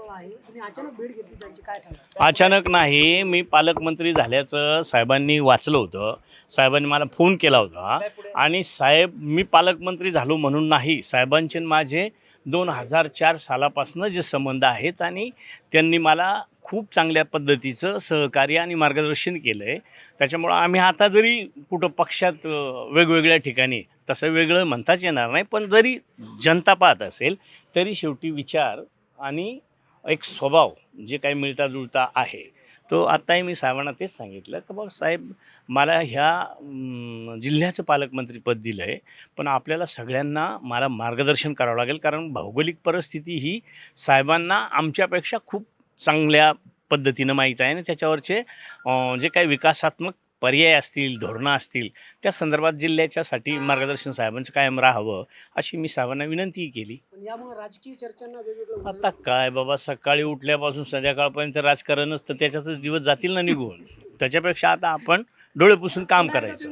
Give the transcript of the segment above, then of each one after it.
मेळावा आहे, तुम्ही अचानक भेट घेतली त्यांची, काय सांगा? अचानक नाही, मी पालकमंत्री झाल्याचं साहेबांनी वाचलं होतं. साहेबांनी मला फोन केला होता आणि साहेब मी पालकमंत्री झालो म्हणून नाही, साहेबांचे माझे 2004 सालापासून जे संबंध आहेत आणि त्यांनी मला खूप चांगल्या पद्धतीचं सहकार्य आणि मार्गदर्शन केलं आहे. त्याच्यामुळं आम्ही आता जरी कुठं पक्षात वेगवेगळ्या ठिकाणी तसं वेगळं म्हणताच येणार नाही, पण जरी जनता पाहत असेल तरी शेवटी विचार आणि एक स्वभाव जे काही मिळता जुळता आहे तो आत्ताही मी साहेबांना तेच सांगितलं की बाबा साहेब मला ह्या जिल्ह्याचं पालकमंत्रीपद दिलं आहे, पण आपल्याला सगळ्यांना मला मार्गदर्शन करावं लागेल, कारण भौगोलिक परिस्थिती ही साहेबांना आमच्यापेक्षा खूप चांगल्या पद्धतीनं माहीत आहे आणि त्याच्यावरचे जे काही विकासात्मक पर्याय असतील, धोरणं असतील, त्या संदर्भात जिल्ह्याच्यासाठी मार्गदर्शन साहेबांचं कायम राहावं अशी मी साहेबांना विनंती केली. पण यामुळे राजकीय चर्चांना वेगवेगळं आता काय बाबा, सकाळी उठल्यापासून संध्याकाळपर्यंत राजकारणच, तर त्याच्यातच दिवस जातील ना निघून. त्याच्यापेक्षा आता आपण डोळे पुसून काम करायचं.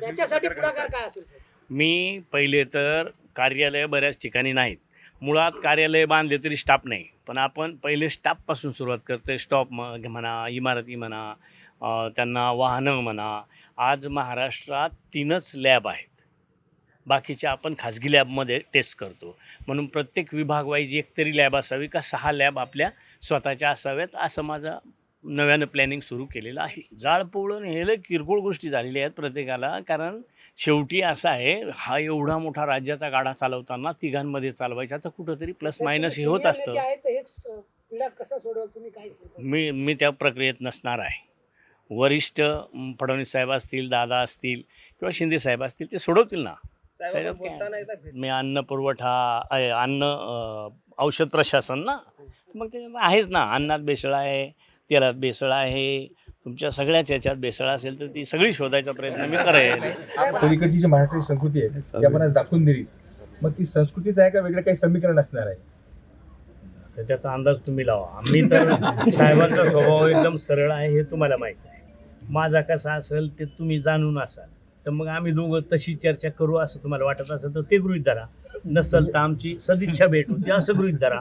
त्याच्यासाठी पुढाकार काय असेल सर? मी पहिले तर कार्यालय बऱ्याच ठिकाणी नाहीत, मुळात कार्यालय बांधले तरी स्टाफ नाही, पण आपण पहिले स्टाफपासून सुरुवात करतो. स्टॉप म्हणा, इमारती म्हणा, त्यांना वाहनं म्हणा. आज महाराष्ट्रात 3च लॅब आहेत, बाकीच्या आपण खाजगी लॅबमध्ये टेस्ट करतो. म्हणून प्रत्येक विभाग वाईज एक तरी लॅब असावी का 6 लॅब आपल्या स्वतःच्या असाव्यात, असं माझं नव्यानं प्लॅनिंग सुरू केलेलं आहे. जाळपोळण हे लय किरकोळ गोष्टी झालेल्या आहेत प्रत्येकाला, कारण शेवटी असं आहे, हा एवढा मोठा राज्याचा गाडा चालवताना तिघांमध्ये चालवायचा, तर कुठंतरी प्लस मायनस हे होत असतं. कसा सोडवाल तुम्ही, काय सांगता? मी त्या प्रक्रियेत नसणार आहे. वरिष्ठ फडणवीस साहेब असतील, दादा असतील किंवा शिंदे साहेब असतील, ते सोडवतील ना. मी अन्न पुरवठा औषध प्रशासन ना, मग ते आहेच ना. अन्नात भेसळ आहे, तेलात भेसळ आहे, तुमच्या सगळ्याच याच्यात भेसळ असेल तर ती सगळी शोधायचा प्रयत्न मी करेन. पलीकडची जी महाराष्ट्राची संस्कृती आहे ती आपण दाखवून दिली, मग ती संस्कृतीत आहे का वेगळं काही समीकरण असणार आहे? तर त्याचा अंदाज तुम्ही लावा. मी तर साहेबांचा स्वभाव एकदम सरळ आहे हे तुम्हाला माहीत आहे. माझा कसा असेल ते तुम्ही जाणून असाल, तर मग आम्ही दोघं तशी चर्चा करू असं तुम्हाला वाटत असेल तर ते गृहीत धरा, नसेल तर आमची सदिच्छा भेट होती असं गृहीत धरा.